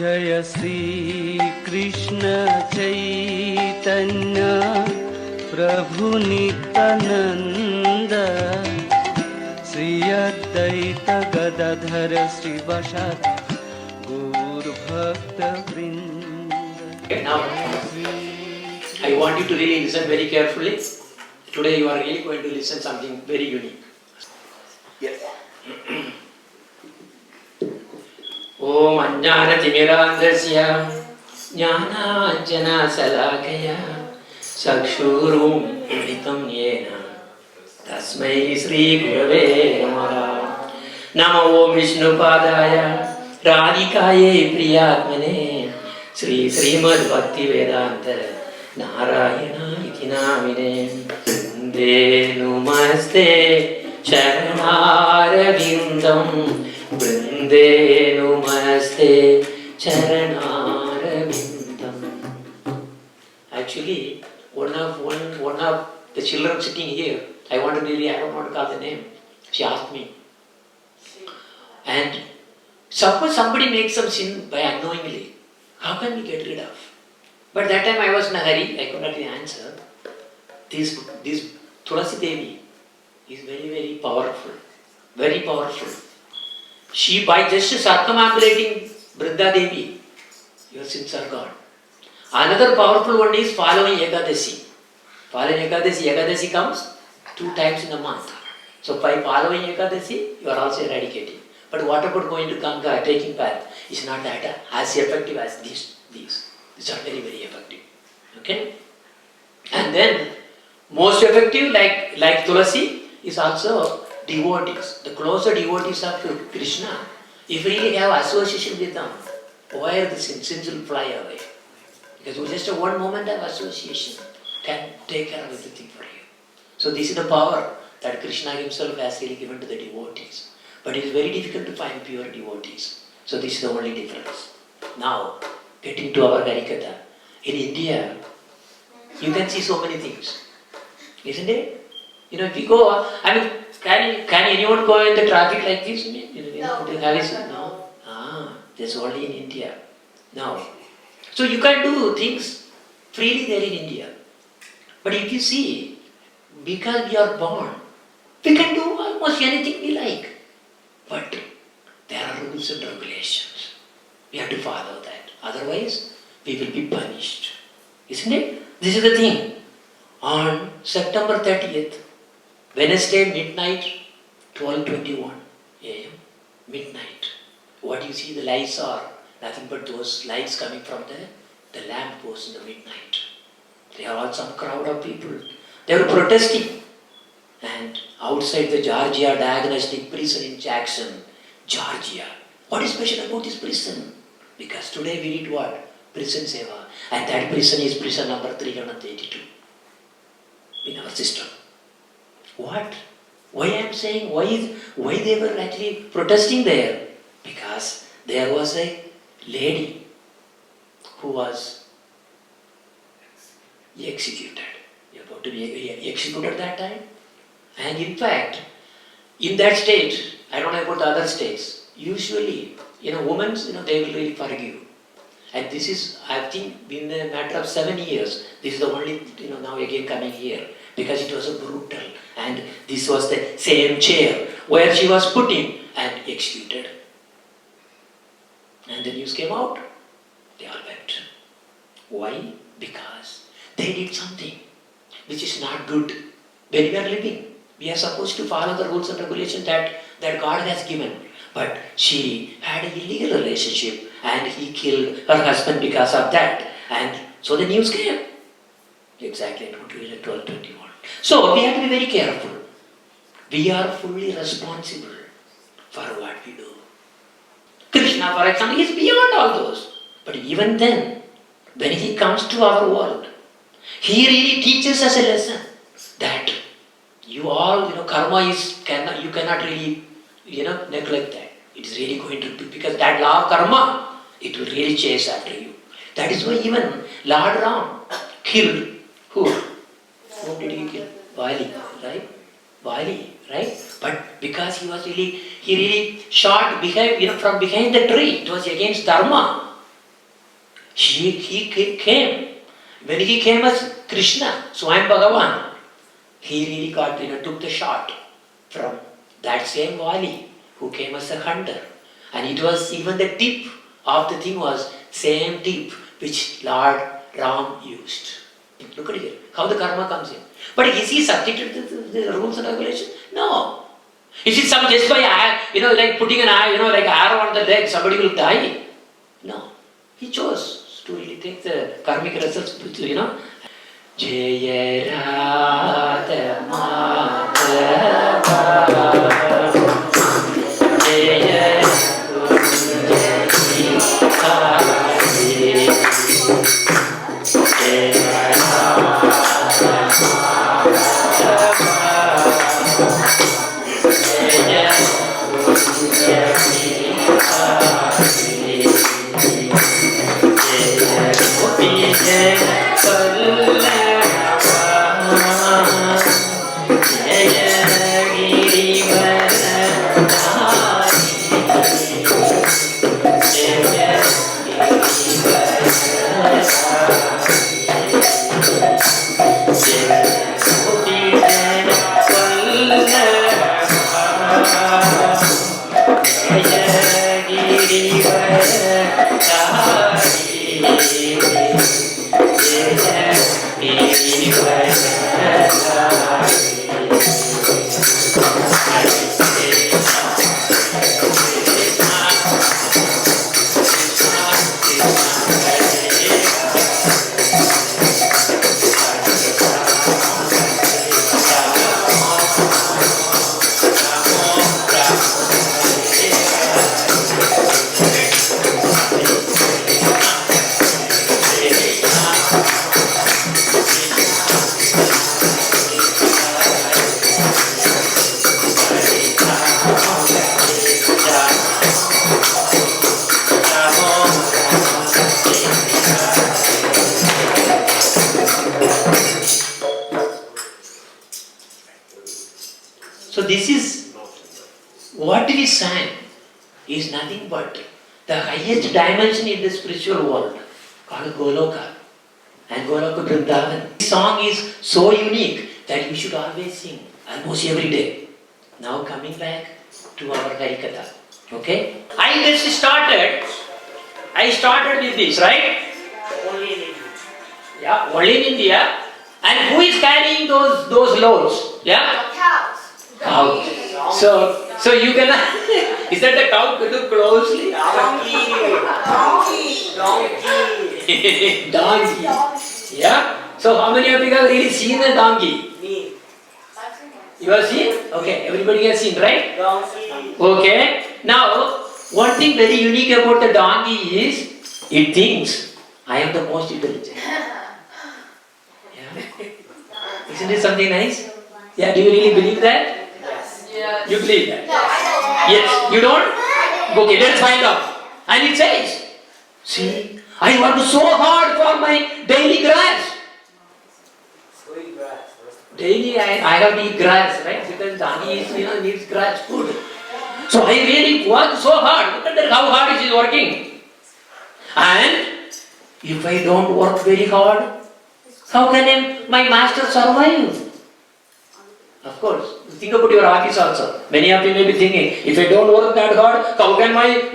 जय श्री कृष्ण चैतन्य प्रभु नित्यानंद श्री अद्वैत गदाधर श्रीवासादि गौर भक्त वृंद. Now, I want you to really listen very carefully. Today you are really going to listen something very unique. Yes. Om Ajnana-timirandasya Jnana-anjana-salakaya Sakshurum Mritam Yena Tasmai Sri Gurave Namaha. Namo Om Vishnupadaya Radhikaye Priyatmane Sri Srimad Bhakti Vedanta Narayana iti namine Vinde Numaste Charanarvindam Vinde Numaste Charanarvindam. Actually, one of the children sitting here, I don't want to call the name. She asked me. And suppose somebody makes some sin by unknowingly, how can we get rid of? But that time I was in a hurry, I could not answer. This Tulasi Devi is very, very powerful. Very powerful. She, by just circumambulating Vriddha Devi, your sins are gone. Another powerful one is following Ekadasi. Following Ekadasi comes 2 times in a month. So by following Ekadasi, you are also eradicating. But what about going to Ganga, taking bath? It's not that as effective as these. These are very, very effective. Okay? And then, most effective, like Tulasi, is also devotees. The closer devotees of Krishna, if we really have association with them, why the sins will fly away? Because just one moment of association can take care of everything for you. So this is the power that Krishna himself has really given to the devotees. But it is very difficult to find pure devotees. So this is the only difference. Now, getting to our Harikatha. In India, you can see so many things. Isn't it? If you go, can anyone go in the traffic like this? No. That's only in India. Now, so you can do things freely there in India. But if you see, because we are born, we can do almost anything we like. But there are rules and regulations. We have to follow that. Otherwise, we will be punished. Isn't it? This is the thing. On September 30th, Wednesday midnight, 12:21 a.m., midnight. What you see, the lights are nothing but those lights coming from the lamp post in the midnight. There are some crowd of people. They were protesting. And outside the Georgia Diagnostic Prison in Jackson, Georgia. What is special about this prison? Because today we need what? Prison Seva. And that prison is prison number 382 in our system. What? Why I am saying, why they were actually protesting there? Because there was a lady who was executed. About to be executed that time. And in fact, in that state, I don't know about the other states, usually, women, they will really forgive. And this is, I think, in a matter of 7 years, this is the only, now again coming here, because it was so brutal. And this was the same chair where she was put in and executed. And the news came out, they all wept. Why? Because they did something which is not good. When we are living, we are supposed to follow the rules and regulations that God has given. But she had an illegal relationship and he killed her husband because of that. And so the news came. Exactly, 12:21. So we have to be very careful. We are fully responsible for what we do. Krishna, for example, is beyond all those. But even then, when he comes to our world, he really teaches us a lesson that you all, karma is, you cannot really, neglect that. It is really going to be, because that law of karma, it will really chase after you. That is why even Lord Ram killed who? Whom did he kill? Bali, right? Bali, right? But because he really shot from behind the tree, it was against dharma. he came. When he came as Krishna, Swayam Bhagavan, he really took the shot from that same valley who came as a hunter. And it was even the tip of the thing was same tip which Lord Ram used. Look at it, how the karma comes in. But is he subjected to the rules and regulations? No. Is it some just by like putting an like arrow on the leg, somebody will die? No. He chose to really take the karmic results, Jaya Radha Madhava Jaya So this is what we sang is nothing but the highest dimension in the spiritual world called Goloka and Goloka Vrindavan. This song is so unique that you should always sing almost every day. Now coming back to our Hari Katha. Okay? I started with this, right? Only in India. Yeah, only in India. And who is carrying those loads? Yeah? Cows. Cow. So you can is that the cow? Look closely. Donkey. Donkey. Yeah. So how many of you have really seen a donkey? Me. You have seen? Okay. Everybody has seen, right? Donkey. Okay. Now, one thing very unique about the donkey is it thinks I am the most intelligent. Yeah. Isn't it something nice? Yeah. Do you really believe that? Yes. You believe that? No, I don't. Yes. You don't? Okay, let's find out. And it says, see, I work so hard for my daily grass. Sweet grass. Daily I have to eat grass, right? Because donkey is, needs grass food. So I really work so hard. Look at that, how hard it is working. And if I don't work very hard, how can my master survive? Of course. Think about your office also. Many of you may be thinking, if I don't work that hard, how can my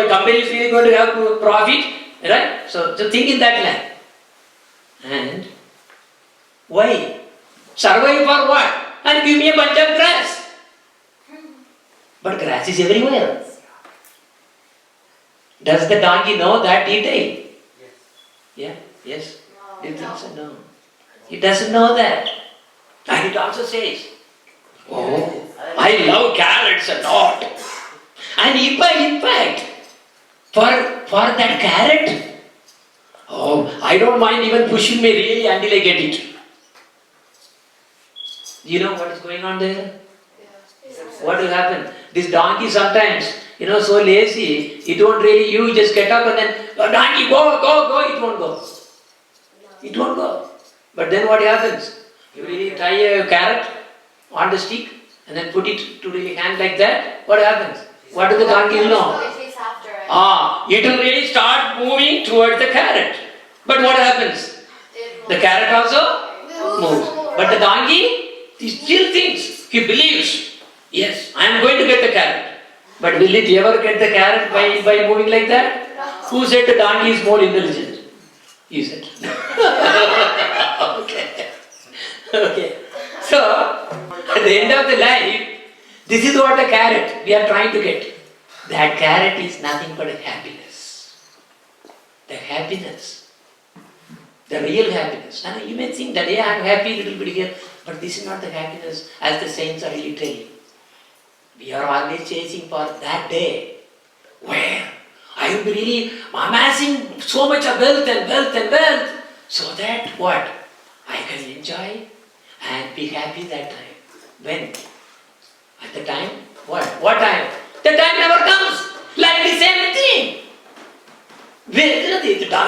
company is really going to have profit? Right? So think in that line. And why? Survive for what? And give me a bunch of grass. But grass is everywhere. Does the donkey know that detail? Yes. Yeah? Yes? It doesn't know. It doesn't know that. And it also says, oh, I love carrots a lot. And in fact, for that carrot, oh, I don't mind even pushing me really until I get it. Do you know what is going on there? What will happen? This donkey sometimes, so lazy, it won't really, you just get up and then, oh, donkey, go, it won't go. It won't go. But then what happens? You really tie a carrot on the stick and then put it to really hand like that. What happens? What does the donkey know? It takes after it will really start moving towards the carrot. But what happens? The carrot also moves. But the donkey, he still thinks, he believes, yes, I am going to get the carrot. But will it ever get the carrot by moving like that? Who said the donkey is more intelligent? You said. Okay. Okay. So, at the end of the life, this is what the carrot we are trying to get. That carrot is nothing but a happiness. The happiness. The real happiness. Now you may think that, yeah, I am happy a little bit here, but this is not the happiness as the saints are really telling. We are always chasing for that day where I will be really amassing so much of wealth and wealth and wealth so that what? I can enjoy and be happy that time. When? At the time? What? What time? The time never comes. Like the same thing.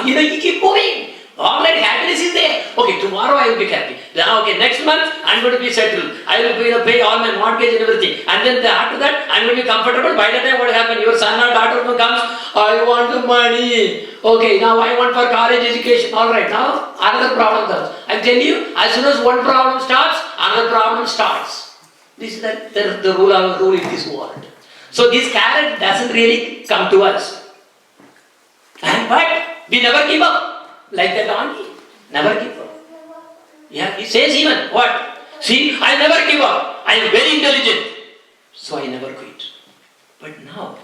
You keep moving. Already happiness is there. Okay, tomorrow I will be happy. Then okay, next month I am going to be settled. I will pay all my mortgage and everything. And then after that I am going to be comfortable. By the time what happens? Your son or daughter comes, I want the money. Okay, now I want for college education. Alright, now another problem comes. I tell you, as soon as one problem starts, another problem starts. This is the rule in this world. So this carrot doesn't really come to us. But we never give up. Like the donkey, never give up. Yeah, he says even, what? See, I never give up. I am very intelligent. So I never quit. But now,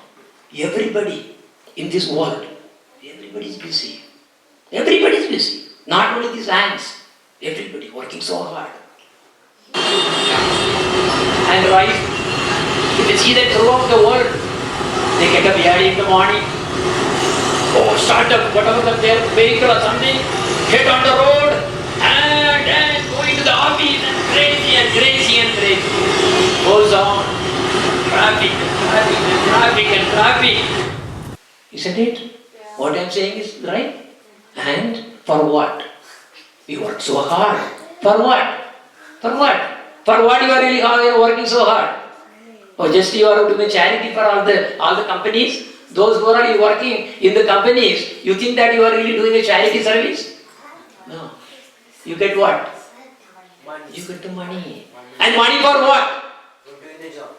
everybody in this world, everybody is busy. Everybody is busy. Not only these ants, everybody working so hard. And right, if you see that throughout the world, they get up early in the morning, start up whatever their vehicle or something, get on the road, and then go into the office and crazy and crazy and crazy. Goes on. Traffic and traffic and traffic and traffic. Isn't it? Yeah. What I am saying is right. And for what? We work so hard. For what? For what? For what you are really working so hard? Or just you are doing charity for all the companies? Those who are working in the companies, you think that you are really doing a charity service? No. You get what? Money. You get the money. And money for what? For doing the job.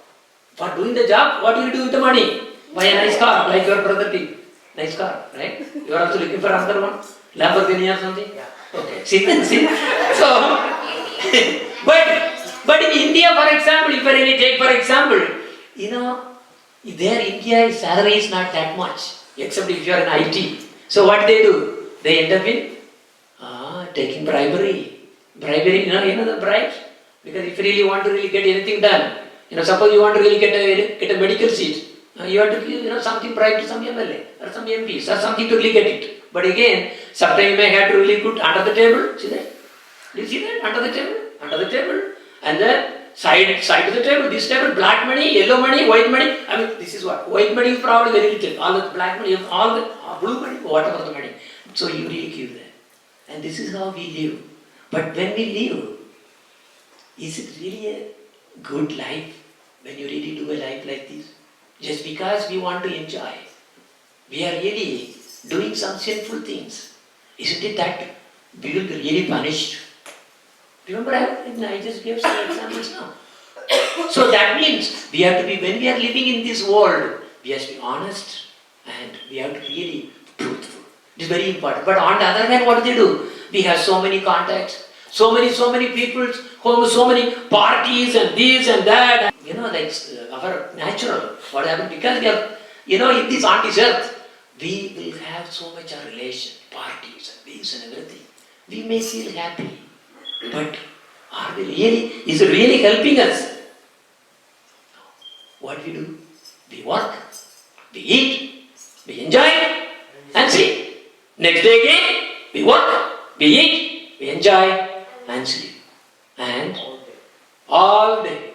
For doing the job? What will you do with the money? Buy a nice car, like your brother did. Nice car, right? You are also looking for another one? Lamborghini or something? Yeah. Okay. See? So, but in India, for example, if I really take for example, there India's salary is not that much, except if you are in IT. So what they do? They end up in taking bribery. Bribery, the bribes? Because if you really want to really get anything done, suppose you want to really get a medical seat, you have to give something bribe to some MLA or some MPs or something to really get it. But again, sometimes you may have to really put under the table. See that? Do you see that? Under the table? Under the table. And then side to the table, this table, black money, yellow money, white money. I mean, this is what? White money is probably very little. All the black money, all the blue money, whatever the money. So you really give that. And this is how we live. But when we live, is it really a good life when you really do a life like this? Just because we want to enjoy, we are really doing some sinful things. Isn't it that we will be really punished? Remember, I just gave some examples now. So that means we have to be, when we are living in this world, we have to be honest and we have to be really truthful. It is very important. But on the other hand, what do they do? We have so many contacts, so many people, so many parties and this and that. Like our natural, what happened? Because we are, in this on this earth, we will have so much of relation, parties and this and everything. We may feel happy. But are we really, is it really helping us? What we do? We work, we eat, we enjoy, and sleep. Next day again, we work, we eat, we enjoy, and sleep. And all day.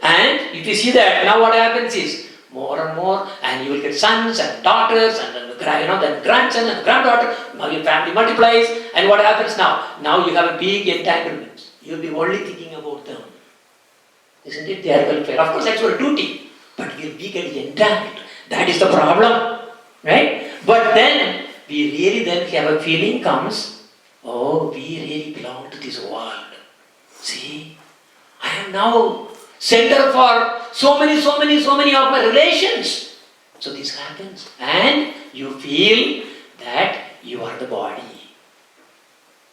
And if you see that, now what happens is, more and more, and you will get sons and daughters, and then grandson and granddaughter. Now your family multiplies, and what happens now? Now you have a big entanglement. You will be only thinking about them. Isn't it? Their welfare. Of course, that's your duty. But we get entangled. That is the problem, right? But then we really then have a feeling comes, oh, we really belong to this world. See, I am now center for so many of my relations. So this happens, and you feel that you are the body.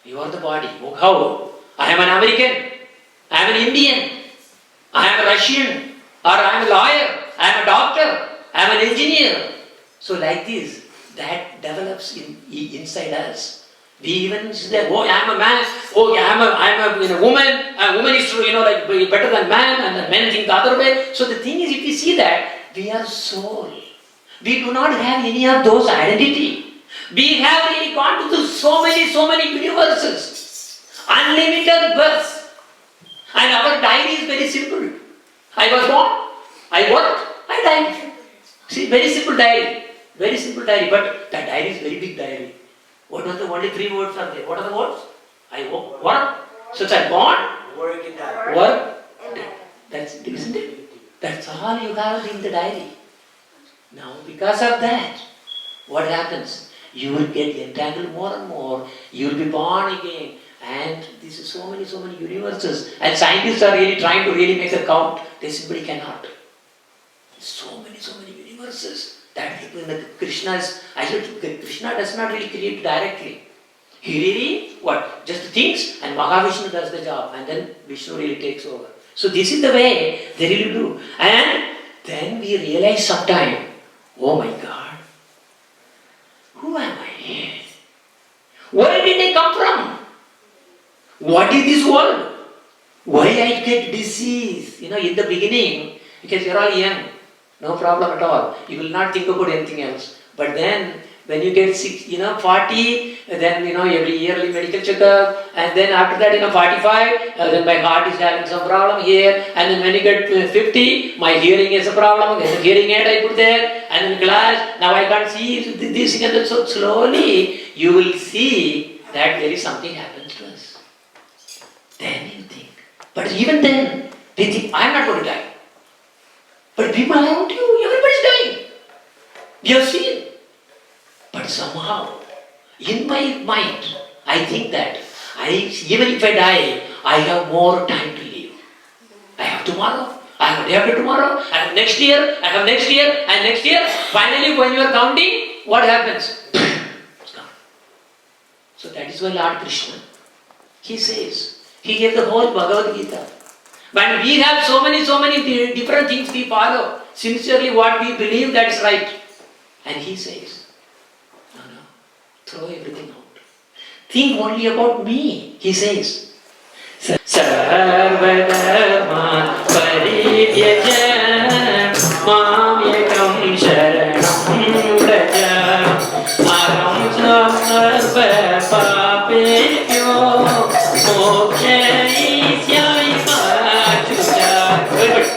You are the body. How? I am an American. I am an Indian. I am a Russian. Or I am a lawyer. I am a doctor. I am an engineer. So like this, that develops inside us. We even say, oh, I am a man. Oh, I am a woman. A woman is like better than man, and the men think the other way. So the thing is, if we see that, we are soul. We do not have any of those identity. We have really gone to so many universes, unlimited births, and our diary is very simple. I was born, I worked, I died. See, very simple diary, but that diary is very big diary. What are the only 3 words are there? What are the words? I work. So I born, Work in that. work. That's it, isn't it? That's all you have in the diary. Now, because of that, what happens? You will get entangled more and more. You will be born again. And this is so many universes. And scientists are really trying to really make a count. They simply cannot. So many universes. That Krishna is, actually Krishna does not really create directly. He really, just thinks, and Mahavishnu does the job. And then Vishnu really takes over. So this is the way they really do. And then we realize sometime, oh my God, who am I? Where did I come from? What is this world? Why I get disease? In the beginning, because you're all young, no problem at all. You will not think about anything else. But then, when you get 40, then every yearly medical checkup, and then after that 45, then my heart is having some problem here, and then when you get 50, my hearing is a problem, then the hearing aid I put there, and then glass, now I can't see this and that. So slowly you will see that there is something happens to us. Then you think. But even then, they think, I am not going to die. But people around you, everybody's dying. You have seen. But somehow, in my mind, I think that even if I die, I have more time to live. I have tomorrow, I have day after tomorrow, I have next year, I have next year, and next year. Finally, when you are counting, what happens? It's gone. So that is why Lord Krishna, he says, he gave the whole Bhagavad Gita. But we have so many different things we follow. Sincerely what we believe that is right. And he says, throw everything out. Think only about me, he says. Sarva dharma parityaja mam ekam sharanam vraja aham sarva papebhyo mokshayishyami machucha. Very good.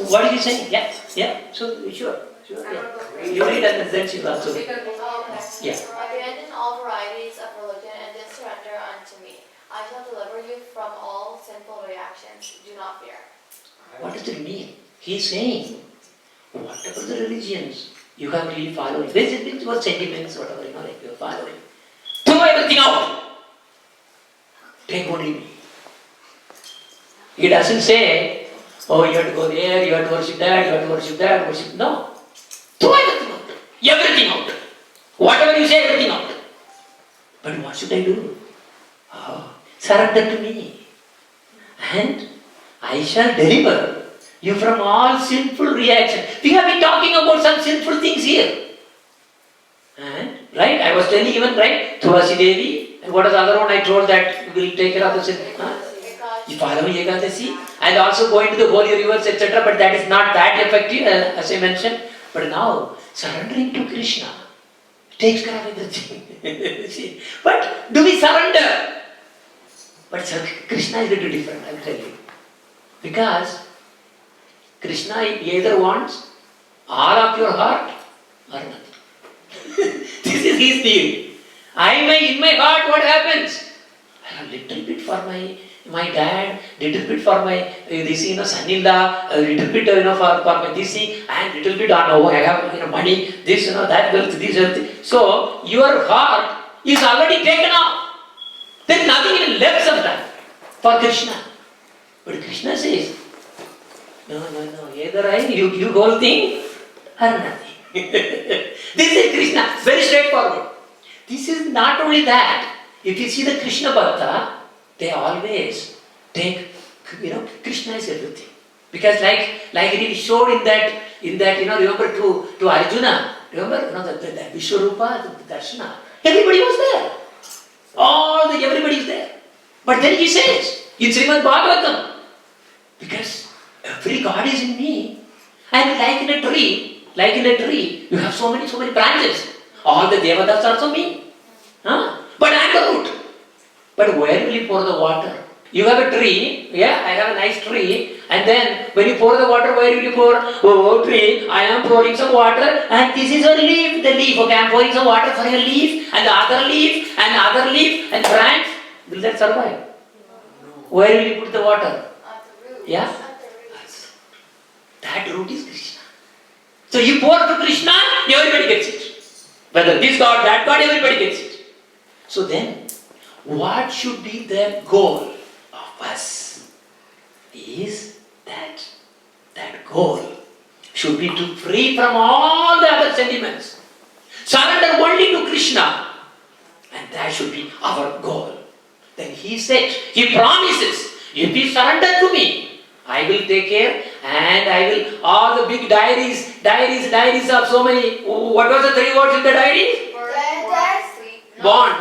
What did you say? Yeah. So sure. Yeah. You read and then she will also. Yeah. Abandon all varieties of religion and then surrender unto me. I shall deliver you from all sinful reactions. Do not fear. What does it mean? He's saying, whatever the religions you have really followed, this was sentiments, whatever like you are following. Throw everything out. Take only me. He doesn't say, oh, you have to go there, you have to worship that, you have to worship that, worship. No. Throw everything out. Everything out. Whatever you say, everything out. But what should I do? Oh, surrender to me. And I shall deliver you from all sinful reactions. We have been talking about some sinful things here. And, right, I was telling even, right, Tulasi Devi, and what is the other one I told that will take care of the sin? You follow Ekadasi, and also go into the holy rivers, etc. But that is not that effective, as I mentioned. But now, surrendering to Krishna takes care of everything. See? But do we surrender? But Krishna is a little different, I will tell you. Because Krishna either wants all of your heart or nothing. This is his deal. In my heart, what happens? I have little bit for my dad, little bit for my son-in-law, a little bit for my this thing, and little bit on I have money, this that wealth, this wealth. So your heart is already taken off. There is nothing even left sometimes for Krishna. But Krishna says, no, either you whole thing or nothing. This is Krishna, very straightforward. This is not only that. If you see the Krishna Bhakta, they always take, Krishna is everything. Because like it is showed in that, remember to Arjuna, remember, the Vishwarupa, the Darshana, everybody was there. Everybody is there. But then he says, in Srimad Bhagavatam, because every God is in me, and like in a tree, you have so many branches. All the Devatas are also me. But I am the root. But where will you pour the water? You have a tree, I have a nice tree, and then when you pour the water, where will you pour? Oh tree, I am pouring some water, and this is a leaf, the leaf, okay, I am pouring some water for a leaf, and the other leaf, and branch. Will that survive? No. Where will you put the water? At the root. Yeah? At the root. That root is Krishna. So you pour to Krishna, everybody gets it. Whether this God, that God, everybody gets it. So then, what should be the goal of us? Is that goal should be to free from all the other sentiments. Surrender only to Krishna. And that should be our goal. Then he said, he promises, if you surrender to me, I will take care, and I will, all the big diaries of so many, what was the 3 words in the diaries? Born.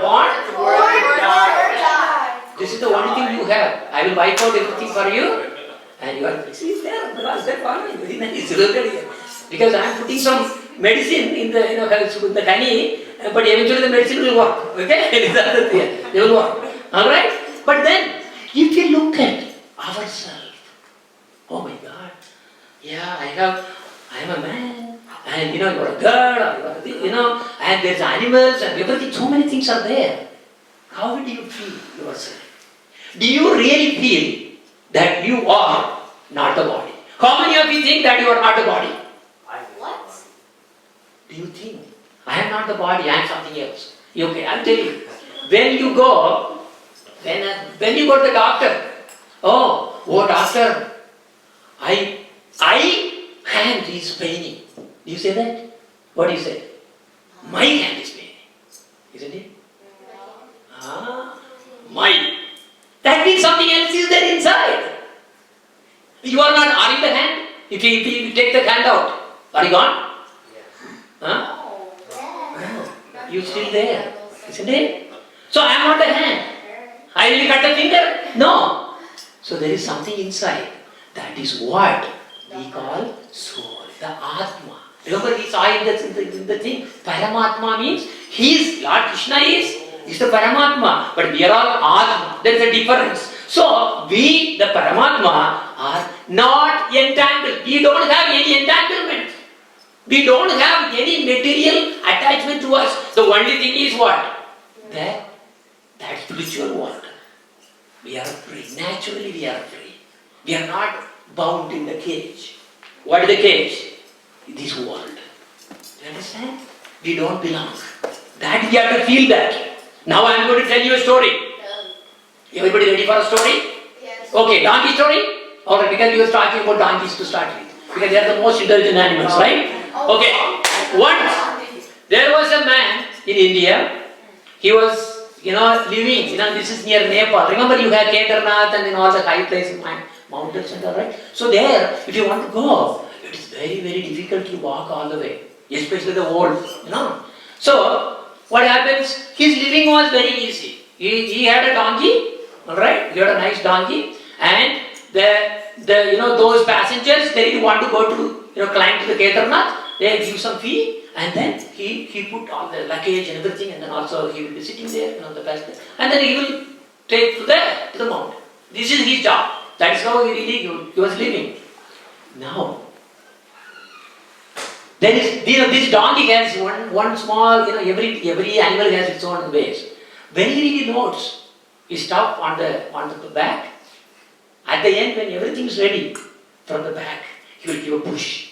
This is the only thing you have. I will wipe out everything for you, and you are, see, there, very nice. Because I am putting some medicine in the honey, but eventually the medicine will work. Okay? They will work. Alright? But then, if you look at ourselves, oh my God, I am a man, and you are a girl, or and there's animals and everything, so many things are there. How do you feel yourself? Do you really feel that you are not the body? How many of you think that you are not the body? What? Do you think? I am not the body, I am something else. Okay, I am telling you. When you go to the doctor, oh doctor, I hand is paining. Do you say that? What do you say? My hand is paining. Isn't it? My. That means something else is there inside. You are not, are you the hand? If you take the hand out, are you gone? Huh? You're still there. Isn't it? So I am not the hand. I will cut the finger? No. So there is something inside. That is what we call soul, the Atma. Remember we saw in the thing, Paramatma means Lord Krishna is the Paramatma, but we are all Atma. There is a difference. So we, the Paramatma, are not entangled. We don't have any entanglement. We don't have any material attachment to us. The only thing is what? That spiritual world. We are free. Naturally we are free. We are not bound in the cage. What is the cage? This world. You understand? We don't belong. That we have to feel that. Now I am going to tell you a story. Everybody ready for a story? Yes. Okay, donkey story? Alright, because you were talking about donkeys to start with. Because they are the most intelligent animals, right? Okay. Once, there was a man in India. He was, living, this is near Nepal. Remember you have Kedarnath and all the high places, mountains and all, right? So there, if you want to go, it is very, very difficult to walk all the way. Especially the old, So, what happens? His living was very easy. He had a donkey, alright? He had a nice donkey, and those passengers, they didn't want to go to, climb to the Kedarnath. They give some fee, and then he put all the luggage and everything, and then also he will be sitting there, the passenger, and then he will take to the mountain. This is his job. That's how he was living. Now, there is, this donkey has one small, every animal has its own ways. When he really notes, he stops on the back. At the end, when everything is ready, from the back, he will give a push.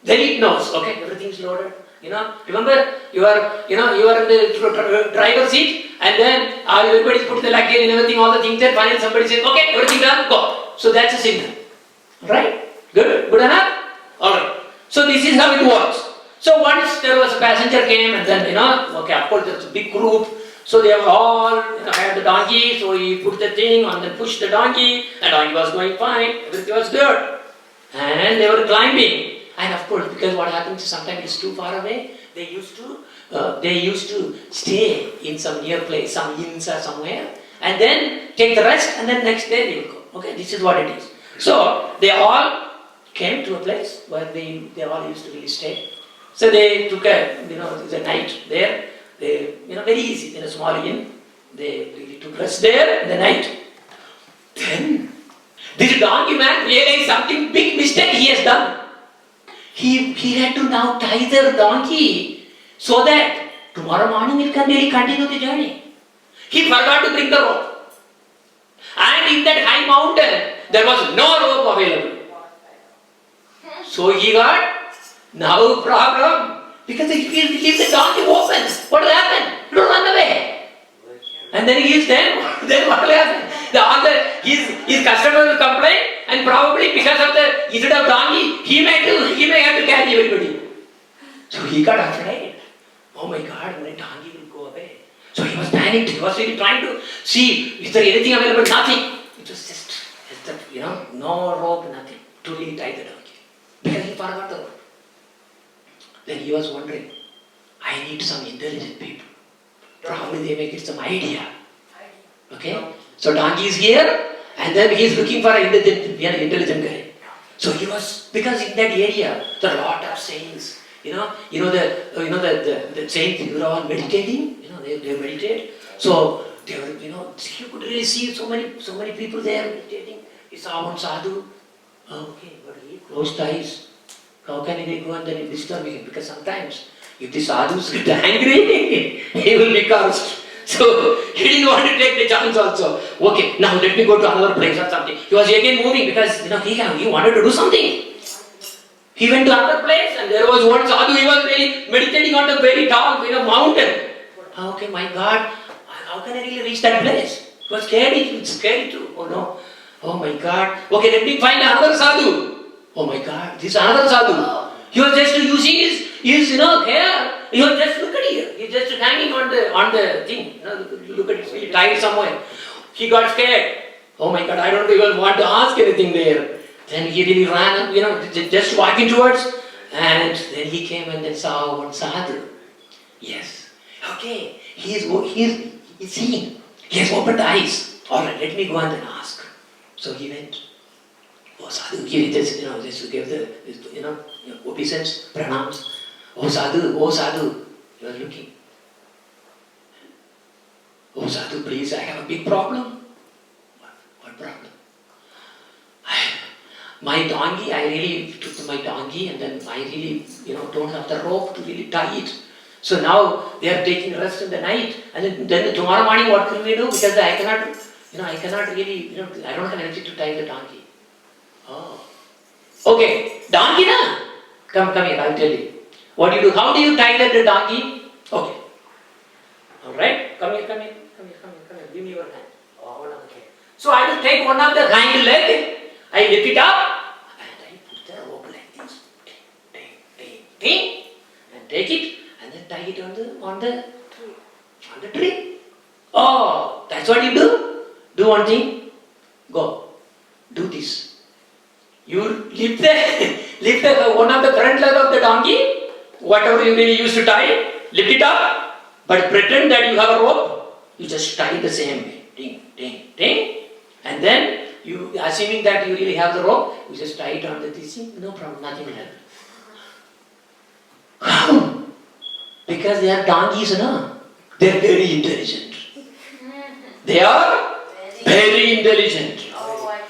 Then it knows, okay, everything is loaded. Remember, you are in the driver's seat, and then everybody's put the luggage and everything, all the things there. Finally, somebody says, okay, everything done, go. So that's a signal, right? Good enough. All right. So this is how it works. So once there was a passenger came, and then okay, of course there's a big group. So they have all had the donkey. So he put the thing on, then pushed the donkey. The donkey was going fine. Everything was good, and they were climbing. And of course, because what happens sometimes it's too far away, they used to stay in some near place, some inns or somewhere, and then take the rest, and then next day they will go. Okay, this is what it is. So they all came to a place where they all used to really stay. So they took the night there. They very easy in a small inn. They really took rest there in the night. Then this donkey man realized something big mistake he has done. He had to now tie the donkey so that tomorrow morning it can really continue the journey. He forgot to bring the rope. And in that high mountain, there was no rope available. So he got now problem. Because if you leave the donkey open, what will happen? It will run away. And then what will happen? His customer will complain, and probably because of the instead of donkey, he may have to carry everybody. So he got afraid. Oh my God, my donkey will go away. So he was panicked. He was really trying to see is there anything available. Nothing. It was just no rope, nothing to really tie the donkey because he forgot the rope. Then he was wondering, I need some intelligent people. Probably they may get some idea. Okay? So donkey is here, and then he is looking for an intelligent guy. So he was, because in that area there are a lot of saints. The saints, they were all meditating. They meditate. So they were, you could really see so many people there meditating. He saw one sadhu. Okay, but he closed eyes. How can he go and then disturb him? Because sometimes if the sadhus get angry, he will be cursed. So he didn't want to take the chance also. Okay, now let me go to another place or something. He was again moving because he wanted to do something. He went to another place and there was one sadhu. He was meditating on the very top mountain. Okay, my God, how can I really reach that place? He was scared. It's scary too. Oh no. Oh my God. Okay, let me find another sadhu. Oh my God, this is another sadhu. He was just using his hair. He was just, look at here. He's just hanging on the thing. Look at it. He tied somewhere. He got scared. Oh my God, I don't even want to ask anything there. Then he really ran up, just walking towards. And then he came and then saw one sadhu. Yes. Okay. He's seeing. He has opened the eyes. All right, let me go and then ask. So he went. Oh sadhu, he just gave the obeisance, pranams. Oh sadhu. He was looking. Oh sadhu, please, I have a big problem. What problem? My donkey, I really took my donkey and then I really, don't have the rope to really tie it. So now they are taking rest in the night, and then tomorrow morning what will we do? Because I cannot really, I don't have energy to tie the donkey. Oh. Okay, donkey na? Come here, I'll tell you. What do you do? How do you tie the donkey? Okay. Alright, come here. Give me your hand. Okay. So I will take one of the hind leg, I lift it up, and I put the rope like this. Ting, and take it, and then tie it on the tree. Oh, that's what you do? Do one thing. Go. Do this. You lift one of the front leg of the donkey, whatever you really used to tie, lift it up, but pretend that you have a rope, you just tie it the same way. Ting. And then, you assuming that you really have the rope, you just tie it on the thing, no problem, nothing will happen. How? Because they are donkeys, no? They are very intelligent. They are very intelligent. Oh, I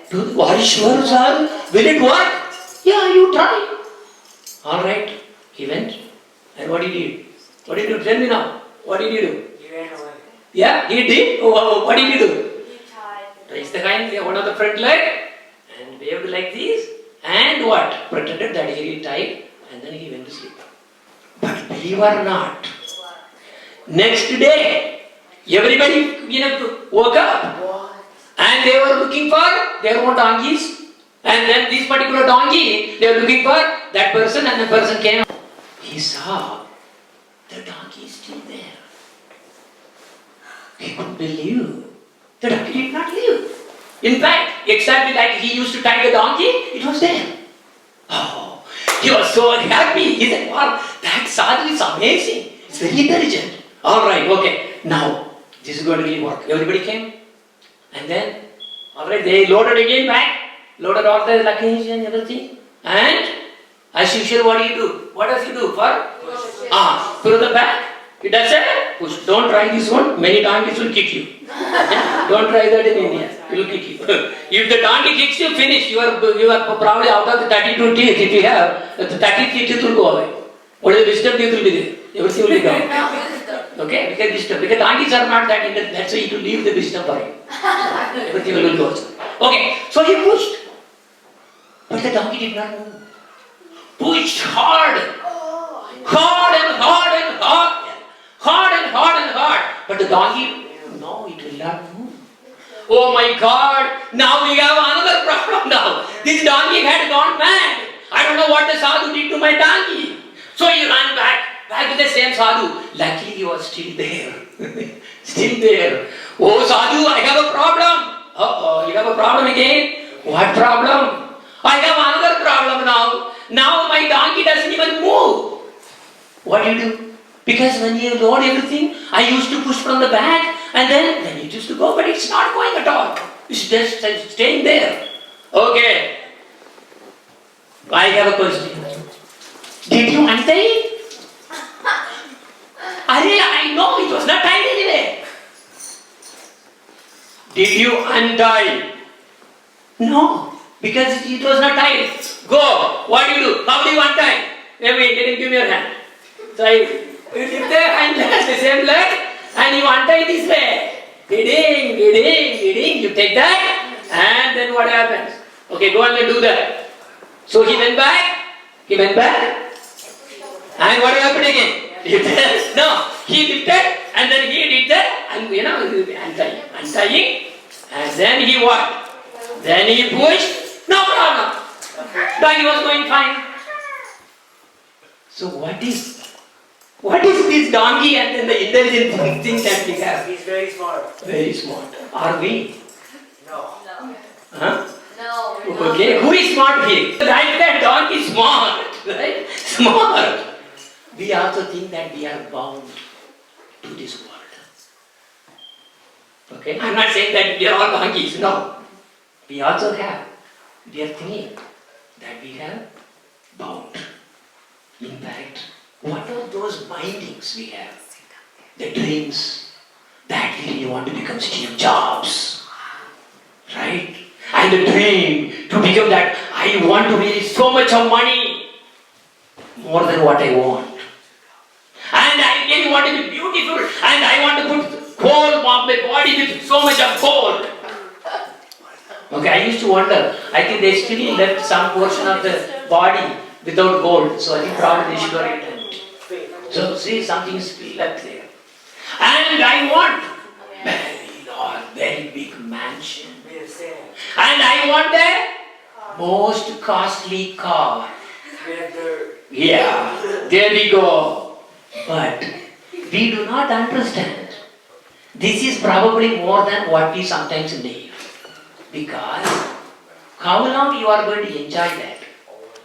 get it. Are you sure, sir? Will it work? Yeah, you try. All right. He went. And what did he do? What did he do? Tell me now. What did he do? He ran away. Yeah, he did. Oh, what did he do? You tried. Raised the hand, one of the front leg, and waved like this. And what? Pretended that he tied, and then he went to sleep. But believe or not, next day, everybody woke up. What? And they were looking for their own donkeys. And then this particular donkey, they were looking for that person, and the person came. He saw the donkey is still there. He couldn't believe. The donkey did not leave. In fact, exactly like he used to tie the donkey, it was there. Oh, he was so happy. He said, wow, that sadhu is amazing. It's very intelligent. Alright, okay. Now, this is going to really work. Everybody came. And then, alright, they loaded again back. Loaded all the luggage and everything. And, as usual, what do you do? What does he do for? Through the back. He does it. Push. Don't try this one. Many donkeys will kick you. Don't try that in India. It will kick you. If the donkey kicks you, finish. You are probably out of the 32 teeth. If you have, the 33 teeth will go away. Only the wisdom teeth will be there. Everything will be gone. Okay? Because wisdom. Because donkeys are not that intelligent. That's why you to leave the wisdom for him. Everything will go. Okay. So he pushed. But the donkey did not move. Pushed hard. Hard and hard and hard. Hard and hard and hard. But the donkey, no, it will not move. Oh my God, now we have another problem now. This donkey had gone mad. I don't know what the sadhu did to my donkey. So he ran back to the same sadhu. Luckily he was still there. Still there. Oh sadhu, I have a problem. Uh-oh, you have a problem again? What problem? I have another problem now. Now my donkey doesn't even move. What do you do? Because when you load everything, I used to push from the back and then it used to go, but it's not going at all. It's just staying there. Okay. I have a question. Did you untie it? I know it was not tied anyway. Did you untie? No, because it was not tied. Go. What do you do? How do you untie? Wait, give me your hand. So you lift the hand, the same leg, and you untie this way. Leading. You take that, and then what happens? Okay, go and do that. So he went back. And what happened again? No, he lifted, and then he did that, and untying. And then he what? Then he pushed. No problem. But he was going fine. So what is this donkey and then the intelligent thing that we have? He's very smart. Very smart. Are we? No. Huh? No, we're not. Okay, who is smart here? Like that donkey is smart, right? Smart. We also think that we are bound to this world. Okay? I'm not saying that we are all donkeys, no. We also have, we are thinking that we have bound. In fact, what are those bindings we have? The dreams that we really want to become Steve Jobs. Right? And the dream to become that I want to really so much of money more than what I want. And I really want to be beautiful and I want to put gold on my body with so much of gold. Okay, I used to wonder, I think they still left some portion of the body without gold. So I think probably they should have returned. So see, something is left there. And I want very big mansion. And I want the most costly car. Yeah, there we go. But we do not understand. This is probably more than what we sometimes need. Because how long you are going to enjoy that?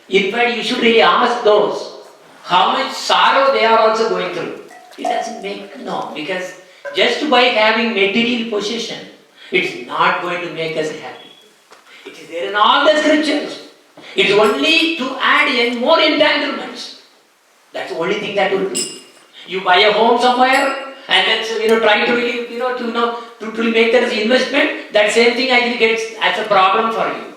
In fact, you should really ask those how much sorrow they are also going through. It doesn't make, no, because just by having material possession, it's not going to make us happy. It is there in all the scriptures. It is only to add in more entanglements. That's the only thing that will do. You buy a home somewhere and then try to really to really make that as investment. That same thing actually gets as a problem for you.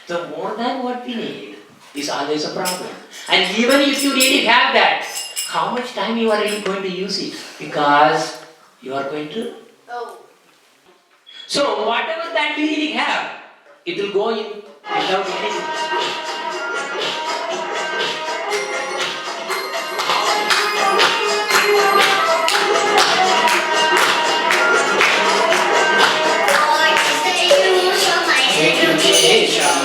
So more than what we need is always a problem. And even if you really have that, how much time you are really going to use it? Because you are going to. Oh. So whatever that we really have, it will go in without anything. Education.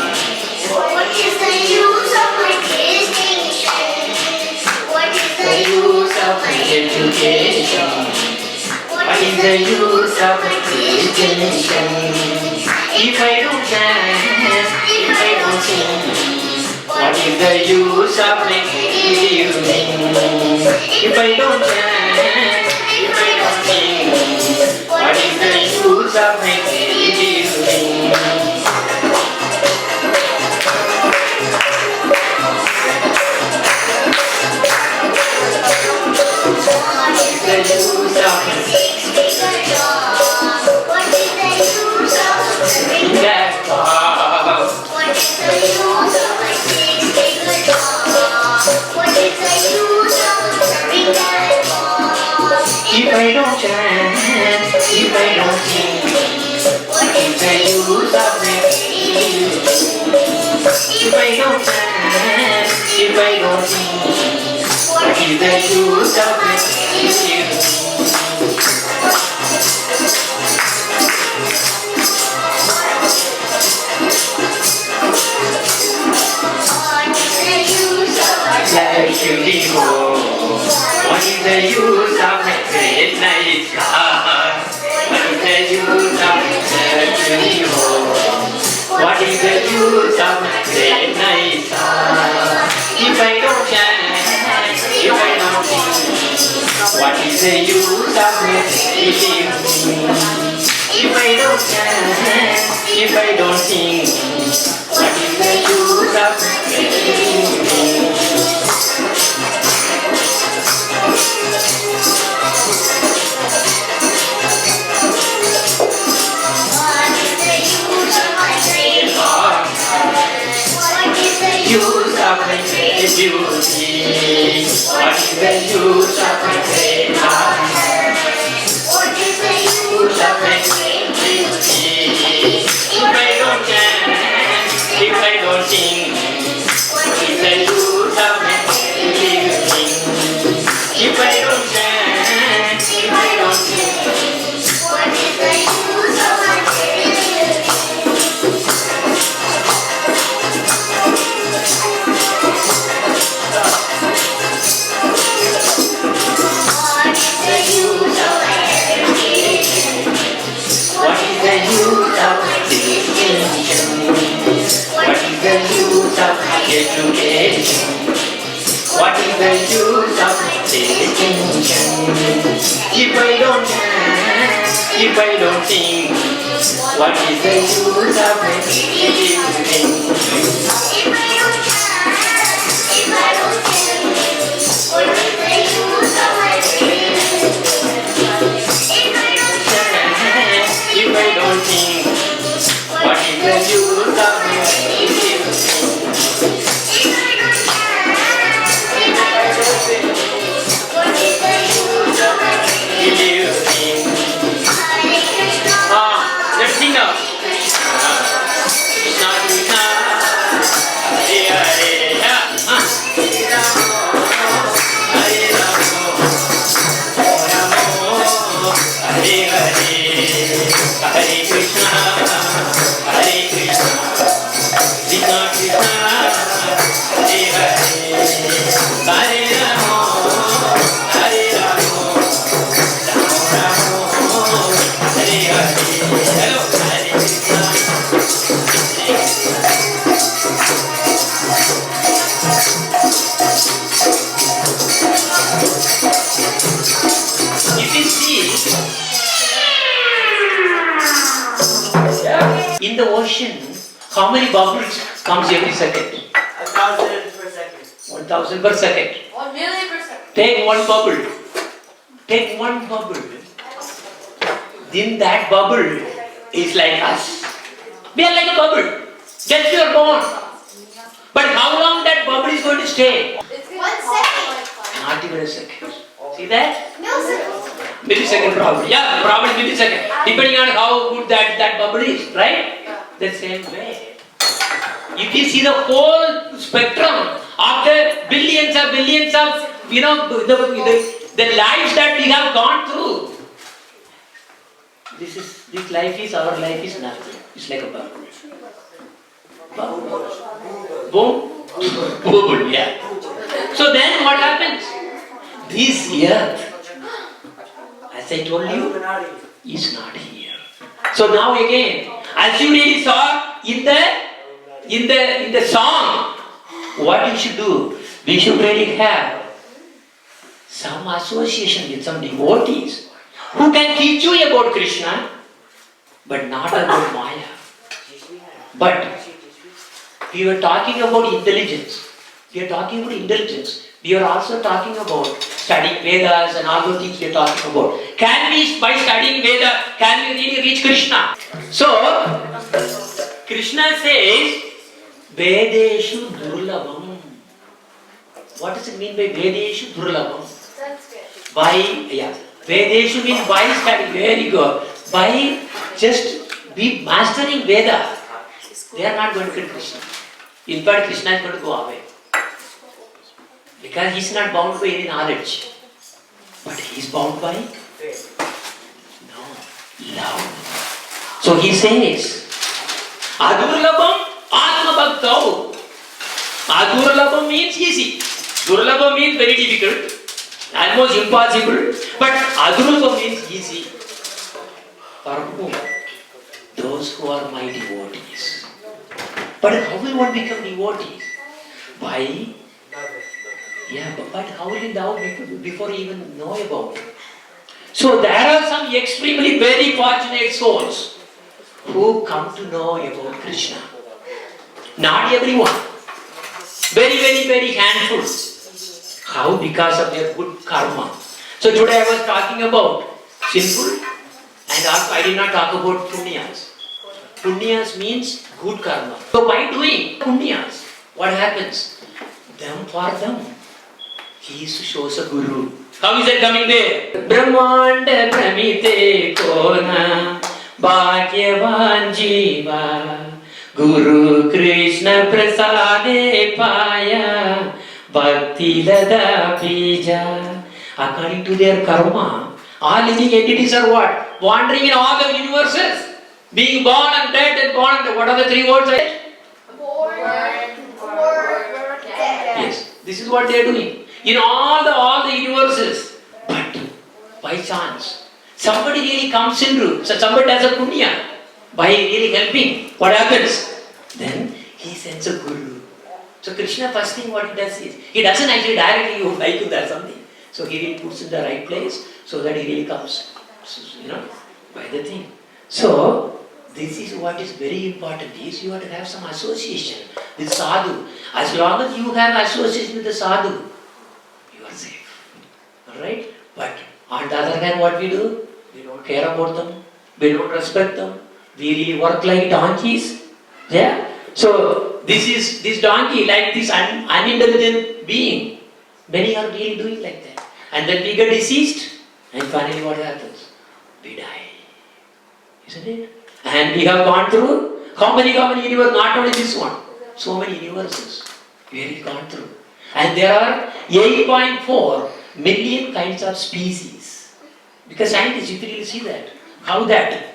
What is the use of my distinction? What is the use of my Education. What is the use of my distinction? If I don't dance, if I don't sing, what is the use of my living? If I don't dance, if I don't sing, what is the use of my living? The use of Six-figure job. What is the use of serving that God. What is the use of my six-figure job? What is the use of serving that God? If I don't chant, if I don't sing, What is the use of my living? If I don't chant, if I don't sing, what is the use of my living? Life should be more. What is the use of my great night sky? What is the use of my life should be more? What is the use of my great night sky? If I don't chant, if I don't sing, what is the use of my living? If I don't chant, if I don't sing, what is the use of my living? Use of my great beauty. What is the use of my great heart? What is the Use of my great beauty. If I don't dance, if I don't sing, what is the use of my great beauty? If I don't dance, if I don't sing, What is the use of my creativity? What is the use of my education? what is the use of my distinction? What is the use of my education? What is the use of my distinction? If I don't dance, if I don't sing, what is the use of my living? If I don't dance, if I don't sing, what is the use of my creativity? If I don't Dance, if I don't sing, what is the use of my living? If I don't dance, if I don't sing, what is the use of my creativity? Living. Hare Krishna, Let's sing now. Krishna Krishna, Hare Hare, Hare Rama, Hare Rama, Rama, Hare Hare, Hare Krishna, Hare Krishna, Krishna Krishna, Hare Hare, Hare Rama, Hare Rama, Rama, Hare Hare. Hello, Hare Krishna. If you see, in the ocean, how many bubbles comes every second? 1,000 per second. 1,000 per second. 1 million %. Take one bubble. Take one bubble. Then that bubble is like us. We are like a bubble. Just you are born. But how long that bubble is going to stay? 1 second. Not even a second. See that? Millisecond. Millisecond probably. Yeah, probably millisecond. Depending on how good that bubble is, right? The same way. If you see the whole spectrum of the billions of, the lives that we have gone through. This life is, our life is nothing. It's like a bubble. Boom. Bubble, yeah. So then what happens? This earth, as I told you, is not here. So now again, as you really saw in the song, what you should do? We should really have some association with some devotees who can teach you about Krishna, but not about Maya. But we were talking about intelligence. We are also talking about studying Vedas and all those things we are talking about. Can we, by studying Veda, can we really reach Krishna? So, Krishna says, Vedeshu Durlabham. What does it mean by Vedeshu Durlabham? Sanskrit. By, yeah, Vedeshu means by studying, very good. By just be mastering Veda, they are not going to get Krishna. In fact, Krishna is going to go away. Because he is not bound by any knowledge. But he is bound by? No, love. So he says, Adurlabham Atma Bhaktau. Adurlabham means easy. Durlabham means very difficult. Almost impossible. But Adurlabham means easy. For whom? Those who are my devotees. But how will one become devotees? By? Yeah, but how will you know before you even know about it? So there are some extremely very fortunate souls who come to know about Krishna. Not everyone. Very, very, very handful. How? Because of their good karma. So today I was talking about sinful, and also I did not talk about punyas. Punyas means good karma. So by doing punyas, what happens? Them for them. He shows a guru. How is it coming there? Brahmanda pramite kona bhagyavan jiva Guru Krishna prasade paya bhakti lada bija. According to their karma, all living entities are what? Wandering in all the universes. Being born and dead and born and dead. What are the three words? Born, dead. Yes, this is what they are doing. In all the universes. But by chance, somebody really comes into, so somebody does a punya by really helping. What happens? Then he sends a guru. So Krishna, first thing what he does is, he doesn't actually directly like you or something. So he really puts in the right place so that he really comes, by the thing. So this is what is very important, is you have to have some association with sadhu. As long as you have association with the sadhu, you are safe. Alright? But on the other hand, what we do? We don't care about them. We don't respect them. We really work like donkeys. Yeah? So this donkey, like this unintelligent being, many are really doing like that. And then we get deceased, and finally what happens? We die. Isn't it? And we have gone through how many universes? Not only this one. So many universes we have gone through. And there are 8.4 million kinds of species. Because scientists, you can really see that. How that?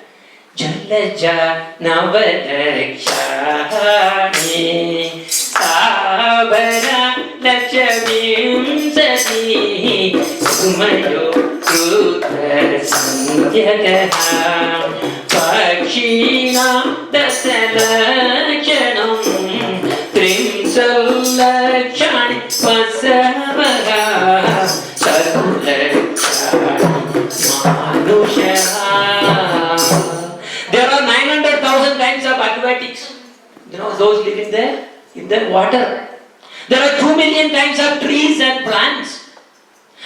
Jalaja Navadakshani Sabara Lakshmim Sati Sumayo Rudra Sandyagaha Pakshina Dasalakshanam Trimsalakshani Pasavaha Sadulakshani Manushaha. There are 900,000 kinds of aquatics. Those live in the water. There are 2 million kinds of trees and plants.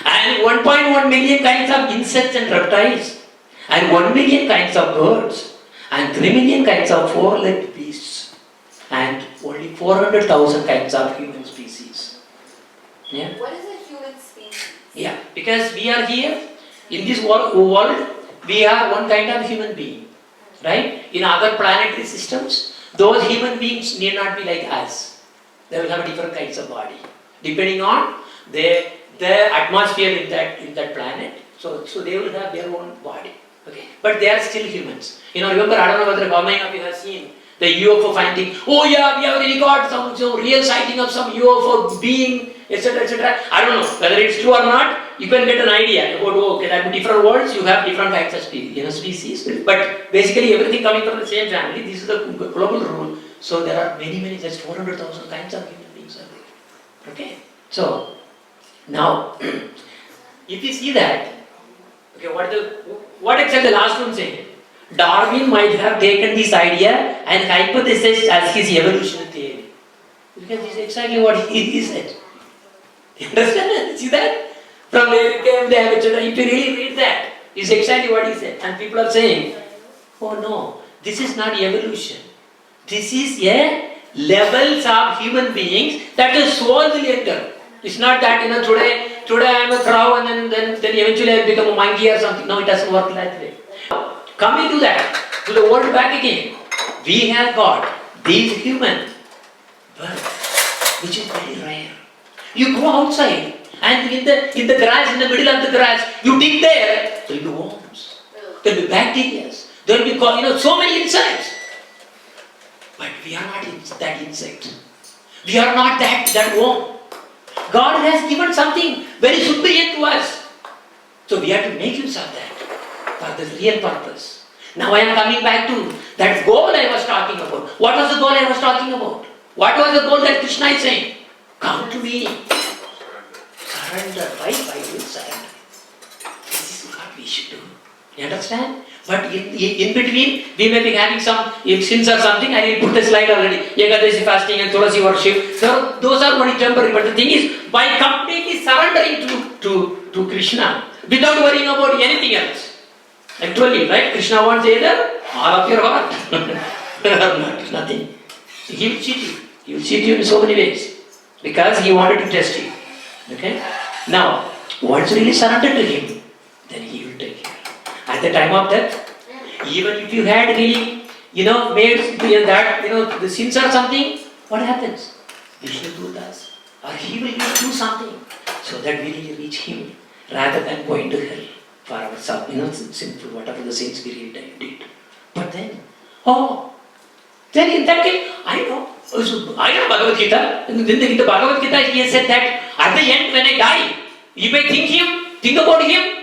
and 1.1 million kinds of insects and reptiles, and 1 million kinds of birds, and 3 million kinds of four-legged beasts, and only 400,000 kinds of human species. Yeah? What is a human species? Yeah, because we are here in this world, we are one kind of human being, right? In other planetary systems, those human beings need not be like us. They will have different kinds of body, depending on the atmosphere in that planet. So they will have their own body. Okay, but they are still humans. Remember, I don't know whether how many of you have seen the UFO finding. Oh yeah, we have really got some real sighting of some UFO being, etc., etc. I don't know whether it's true or not. You can get an idea about, okay, that in different worlds you have different kinds of species. But basically everything coming from the same family. This is the global rule. So there are many, just 400,000 kinds of human beings are there. Okay. So now, if you see that, okay, what exactly the last one saying? Darwin might have taken this idea and hypothesized as his evolutionary theory. Because this is exactly what he said. You understand? See that? From where it came, if you really read that, this is exactly what he said. And people are saying, oh no, this is not evolution. This is a levels of human beings that the soul will enter. It's not that, today I am a crow and then eventually I become a monkey or something. No, it doesn't work that way. Coming to that, to the world back again, we have got these human birth, which is very rare. You go outside and in the grass, in the middle of the grass, you dig there will be worms, there will be bacteria, there will be so many insects. But we are not that insect. We are not that worm. God has given something very superior to us. So we have to make use of that for the real purpose. Now I am coming back to that goal I was talking about. What was the goal I was talking about? What was the goal that Krishna is saying? Come to me. Surrender. Why will surrender? This is what we should do. You understand? But in between, we may be having some sins or something. I will put the slide already. Ekadashi fasting and Tulasi worship. So those are only temporary. But the thing is, by completely surrendering to Krishna, without worrying about anything else. Actually, right? Krishna wants either all of your heart or nothing. So he will cheat you. He will cheat you in so many ways. Because he wanted to test you. Okay? Now, once you really surrender to him, then he will take care. At the time of death, even if you had really, made that, the sins or something, what happens? Vishnu do does. Or he will do something so that we really reach him rather than going to hell for ourselves, sinful, whatever the sins we really did. But then in that case, I know Bhagavad Gita. In the Bhagavad Gita, he has said that at the end when I die, you may think about him,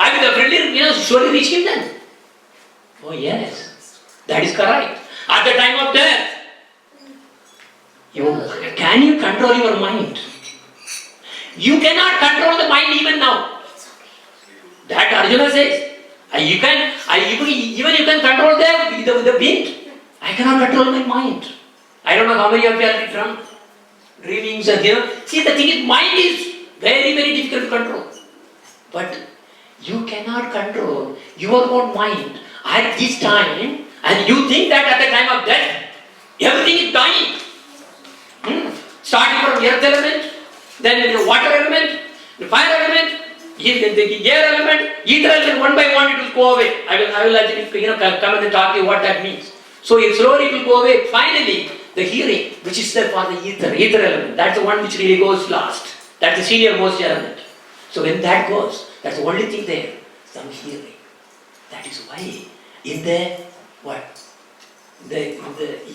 I will definitely, surely reach him then. Oh yes, that is correct. At the time of death, can you control your mind? You cannot control the mind even now. That Arjuna says, even you can control the wind. I cannot control my mind. I don't know how many of you are drunk, dreaming, See, the thing is, mind is very, very difficult to control. But you cannot control your own mind at this time, and you think that at the time of death, everything is dying. Starting from earth element, then the water element, the fire element, the air element, ether element, one by one it will go away. I will actually come and talk to you what that means. So slowly it will go away. Finally, the hearing, which is there for the ether element, that's the one which really goes last. That's the senior most element. So when that goes, that's the only thing there, some hearing. That is why in the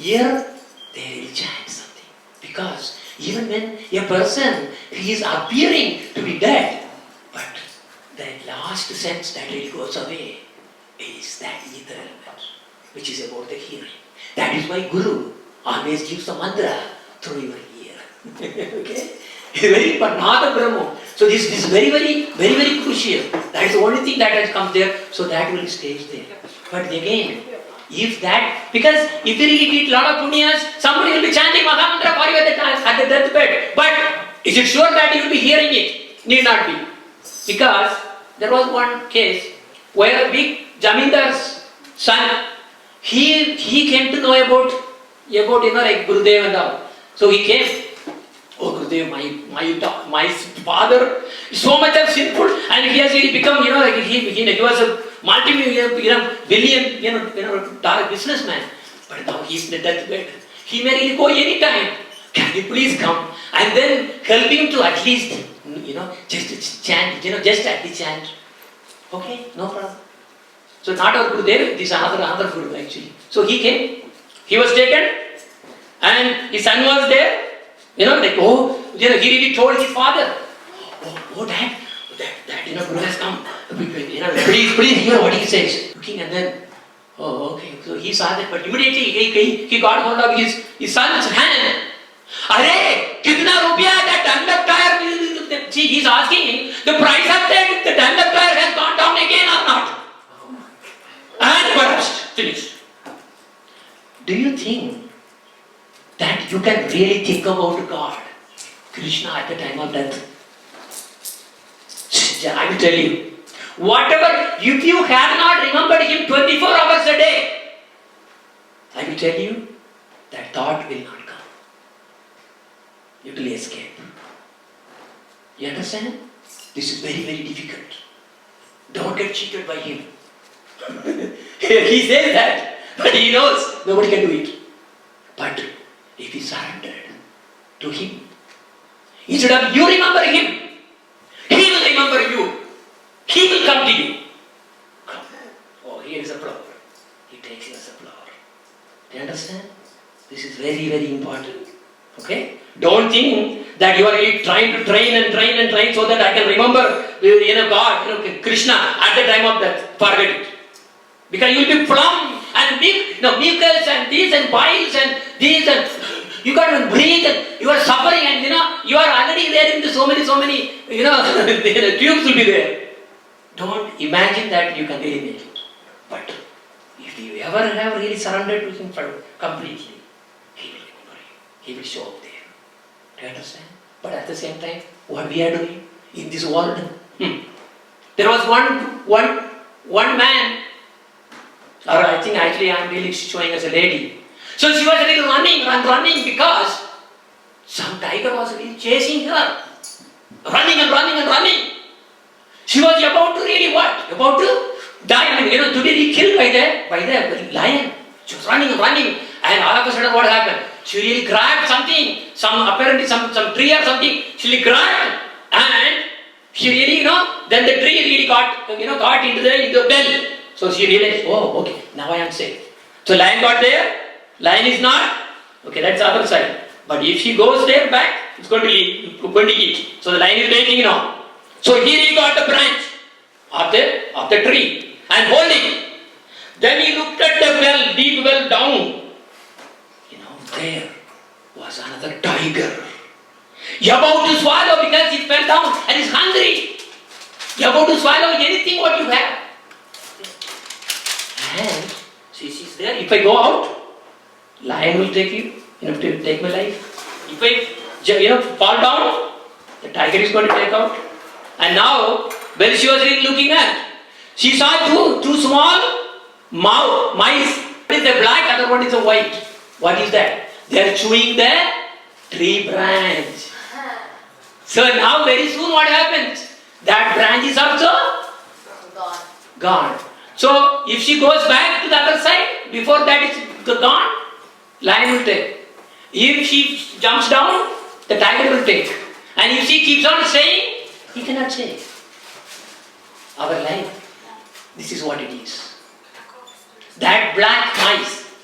ear they will chant something. Because even when a person is appearing to be dead, but the last sense that really goes away is that ether element, which is about the hearing. That is why Guru always gives the mantra through your ear. Okay? Very Padnada Brahmo. So this is very, very, very, very crucial. That is the only thing that has come there, so that will stay there. But again, because if you really did a lot of punyas, somebody will be chanting Mahamantra for you at the deathbed. But is it sure that you will be hearing it? Need not be. Because there was one case where a big Jamindar's son, he came to know about like Gurudev and all. So he came. Oh Gurudev, my father is so much of sinful, and he has really become, like he was a billion, dark businessman. But now he's in the deathbed. He may really go any time. Can you please come and then help him to at least, just to chant, just at the chant. Okay, no problem. So not our Gurudev, this is another Guru actually. So he came, he was taken, and his son was there. He really told his father, oh dad, that Guru has come. Please hear what he says. Looking and then, oh okay. So he saw that, but immediately he got hold of his son's hand. Arey, kitna rupiya that conductor? See, he's asking the price of that the conductor has gone down again or not. And burst, finished. Do you think that you can really think about God, Krishna at the time of death? I will tell you, whatever, if you have not remembered him 24 hours a day, I will tell you, that thought will not come. You will escape. You understand? This is very, very difficult. Don't get cheated by him. He says that, but he knows nobody can do it. But if he surrendered to him, instead of you remember him, he will remember you. He will come to you. Come. Oh, here is a flower. He takes you as a flower. Do you understand? This is very, very important. Okay? Don't think that you are really trying to train so that I can remember God, Krishna at the time of death. Forget it. Because you will be plumb and mucus and these and piles and these and you can't even breathe and you are suffering and you are already there in so many the tubes will be there. Don't imagine that you can really make it. But if you ever have really surrendered to him completely, he will remember you. He will show up there. Do you understand? But at the same time, what we are doing in this world? There was one man, or I think actually I am really showing as a lady. So she was really running because some tiger was really chasing her. Running. She was about to really what? About to die, to be killed by the lion. She was running, and all of a sudden what happened? She really grabbed something, apparently some tree or something. She really grabbed, and she really, then the tree really got into the bell. So she realized, oh, okay, now I am safe. So lion got there, lion is not, okay, that's the other side. But if she goes there back, it's going to eat. So the lion is waiting now. So here he got the branch of the tree and holding. Then he looked at the well, deep well down. There was another tiger. He about to swallow because he fell down and is hungry. He about to swallow anything what you have. And she's there. If I go out, lion will take you. To take my life. If I fall down, the tiger is going to take out. And now, when she was really looking at, she saw two small mice. One is the black, other one is the white. What is that? They are chewing the tree branch. So now very soon what happens? That branch is also gone. So if she goes back to the other side, before that is gone, lion will take. If she jumps down, the tiger will take. And if she keeps on staying, he cannot stay. Our life, this is what it is. That black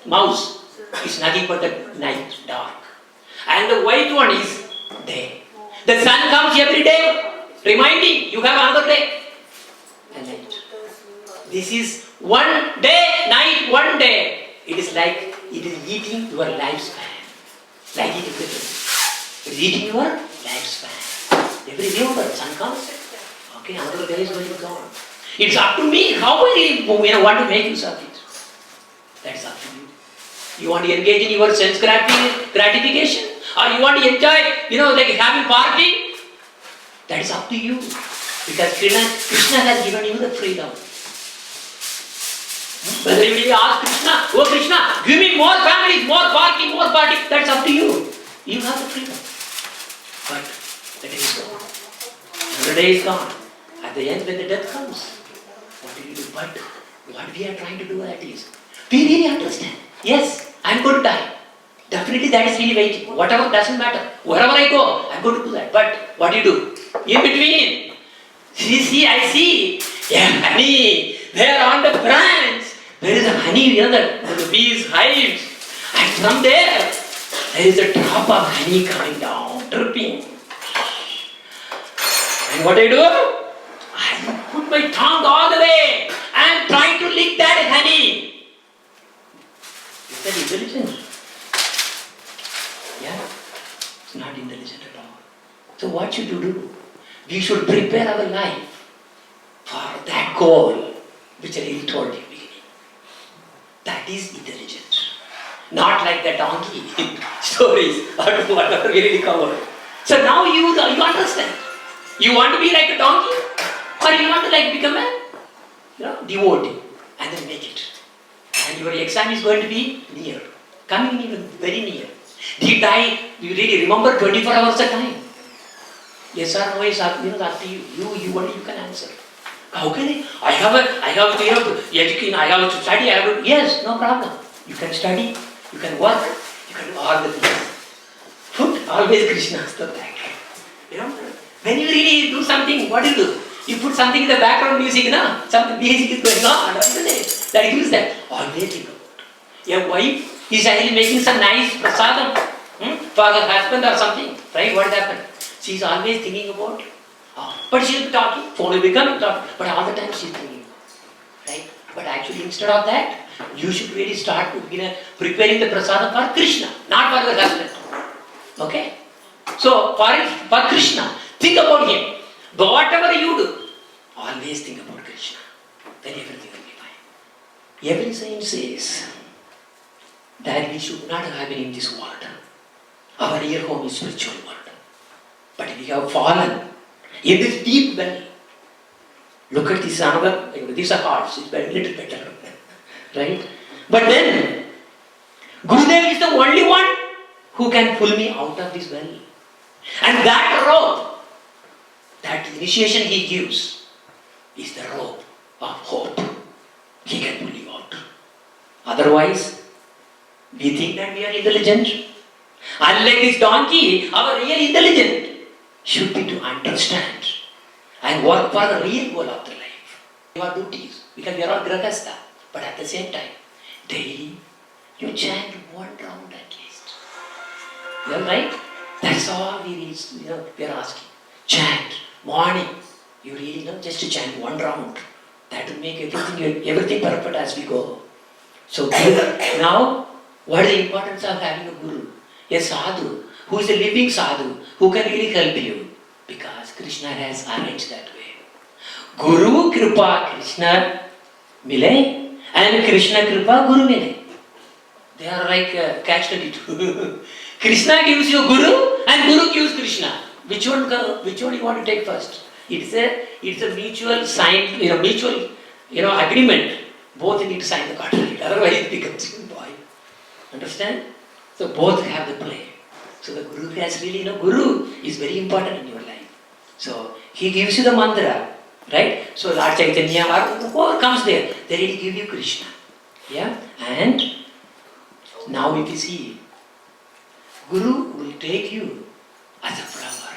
mouse is nothing but the night, dark. And the white one is day. The sun comes every day, reminding you have another day and night. This is one day, night, one day. It is like it is eating your lifespan. Like it is eating your lifespan. Every day the sun comes. Okay, another day is going to go on. It's up to me how I want to make use of it. That's up to you. You want to engage in your sense gratification? Or you want to enjoy, like having party? That is up to you. Because Krishna has given you the freedom. Whether you ask Krishna, oh Krishna, give me more families, more party, that's up to you. You have the freedom. But the day is gone. And the day is gone. At the end, when the death comes, what do you do? But what we are trying to do that is, we really understand. Yes, I'm going to die. Definitely that is really waiting. Whatever, doesn't matter. Wherever I go, I'm going to do that. But what do you do? In between, I see, yeah, honey, there on the branch, there is a honey, the bees hives. And from there is a drop of honey coming down, dripping. And what I do? I put my tongue all the way and try to lick that honey. Is that intelligent? Yeah, it's not intelligent at all. So what should you do? We should prepare our life for that goal which I really told you beginning. That is intelligent. Not like the donkey stories or whatever we really covered. So now you understand. You want to be like a donkey, or you want to become a devotee and then make it. And your exam is going to be near, coming even very near. Did I, you really remember 24 hours of time? Yes or no is up, up to you. You only you can answer. How can I have to educate, I have to study, yes, no problem. You can study, you can work, you can do all the things. Put always Krishna's the back. When you really do something, what do you do? You put something in the background music, some music is going on, isn't it? That gives that. Always think about it. Your wife is actually making some nice prasadam for her husband or something, right? What happened? She is always thinking about, but she will be talking, phone will be coming, talking, but all the time she is thinking, right? But actually instead of that, you should really start preparing the prasadam for Krishna, not for your husband. Okay? So for Krishna, think about him. But whatever you do, always think about Krishna. Then everything will be fine. Every saint says that we should not have been in this world. Our real home is spiritual world. But we have fallen in this deep valley. Look at this another, these are hearts, it's a little better. Right? But then, Gurudev is the only one who can pull me out of this valley. And that rope, that initiation he gives, is the rope of hope. He can pull you out. Otherwise, we think that we are intelligent. Unlike this donkey, our real intelligence should be to understand and work for the real goal of the life. Your duties, because we are all grahastha, but at the same time, daily you chant one round at least. You are right? That's all we are asking. Chant, morning, you really just to chant one round. That will make everything perfect as we go. So now, what is the importance of having a guru? A sadhu, who is a living sadhu, who can really help you. Because Krishna has arranged that way. Guru Kripa Krishna mile and Krishna Kripa Guru mile. They are like catch-22. Krishna gives you Guru and Guru gives Krishna. Which one you want to take first? It's a mutual sign, mutual agreement. Both need to sign the contract. Otherwise it becomes boy. Understand? So both have the play. So the Guru has really, Guru is very important in your life. So he gives you the mantra, right? So Lord Chaitanya or whoever comes there, they really give you Krishna. Yeah? And now if you see, Guru will take you as a flower.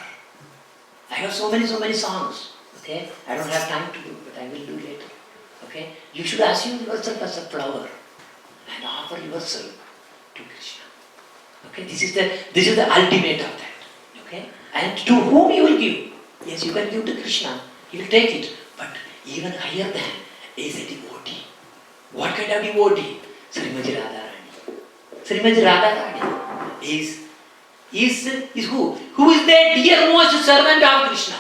I have so many songs. Okay? I don't have time to do, but I will do later. Okay? You should assume yourself as a flower and offer yourself to Krishna. Okay? This is the ultimate of that. Okay? And to whom you will give? Yes, you can give to Krishna. He will take it. But even higher than is a devotee. What kind of devotee? Srimati Radharani. Srimati Radharani is who? Who is the dearmost servant of Krishna?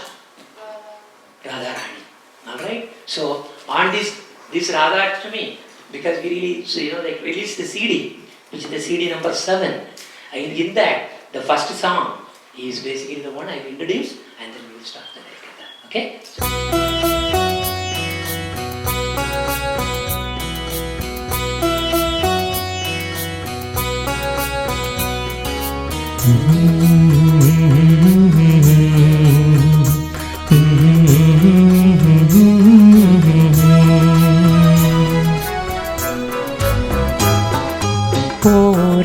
Radharani. Alright? So on this Radharani, because we really released the CD, which is the CD number 7. And in that, the first song is basically the one I will introduce, and then we will start the next. Okay? ओ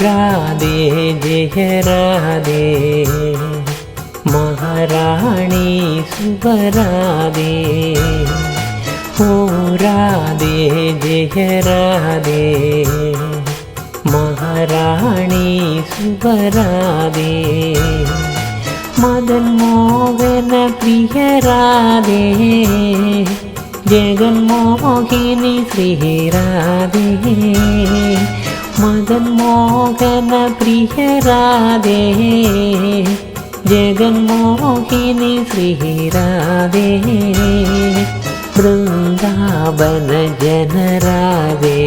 राधे जय राधे महारानी सुबराधे ओ राधे जय राधे महारानी सुबराधे मदन मोहन प्रिय राधे जगन मोहिनी श्री राधे मदन मोहन प्रिय राधे जगन मोहिनी श्री राधे वृंदावन जन राधे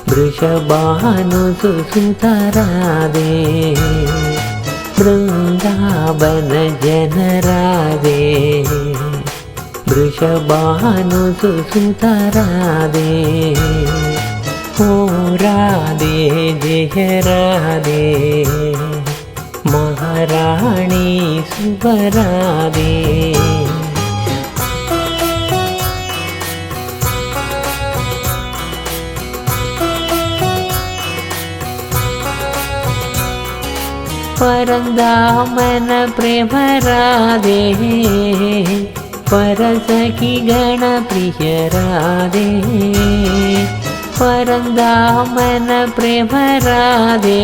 वृषभानुसुता राधे वृंदावन जन राधे वृषभानुसुता राधे ओ राधे जय राधे महारानी सुबराधे परंदामन प्रेम राधे परसखी गण प्रिय राधे परंदामन प्रेम राधे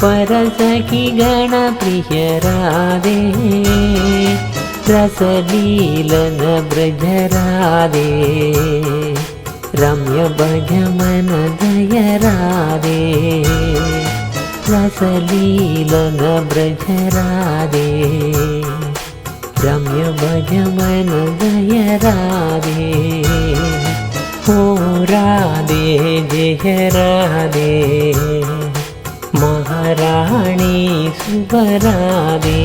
परसखी गण प्रिय राधे रसलीलन ब्रज राधे रम्य भज मन दय राधे रसलीलन ब्रज राधे रम्य भज मन दय राधे ओ राधे जय राधे महारानी सुबराधे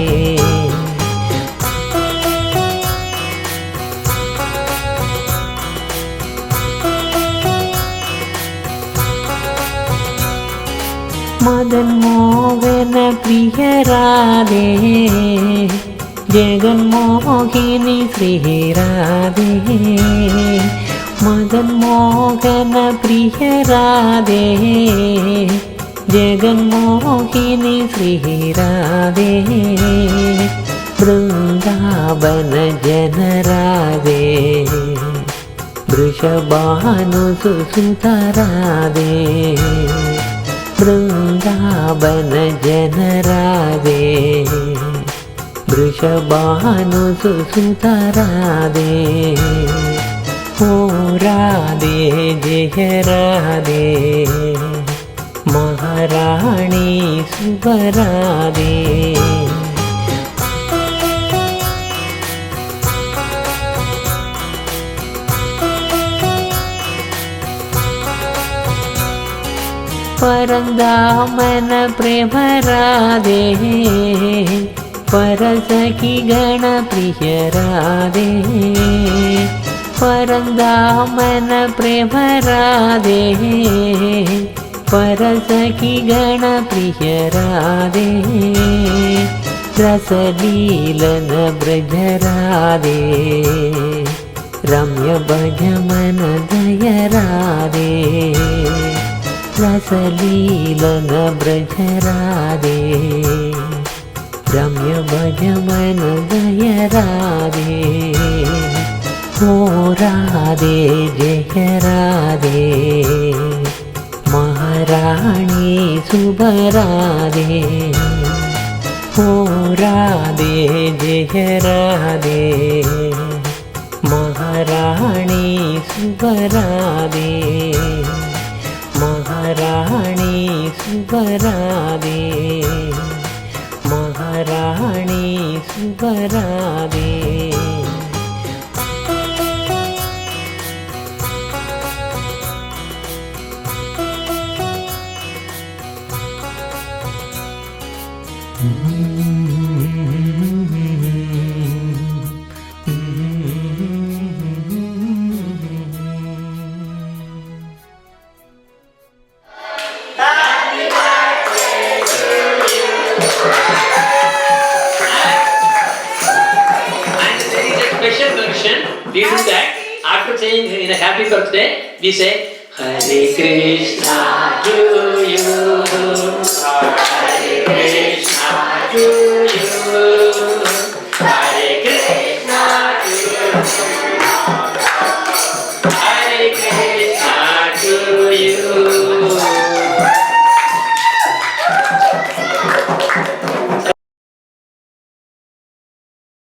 मदन मोहन प्रिय राधे जगन मोहिनी श्री राधे मदन मोहन प्रिय राधे जगन मोहिनी श्री राधे वृंदावन जन राधे वृषभानुसुता राधे वृंदावन जन राधे वृषभानुसुता राधे ओ राधे जय राधे महारानी सुबराधे परंदामन प्रेम राधे परसखी गण प्रिय राधे परंदामन प्रेम राधे परसखी गण प्रिय राधे रसलीलन ब्रज राधे रम्य भज मन दय राधे रसलीलन ब्रज राधे रम्य भज मन दय राधे ओ राधे जय राधे महारानी सुबराधे ओ राधे जय राधे महारानी सुबराधे महारानी सुबराधे महारानी सुबराधे we do that. After saying in a happy birthday, we say Hare Krishna to you.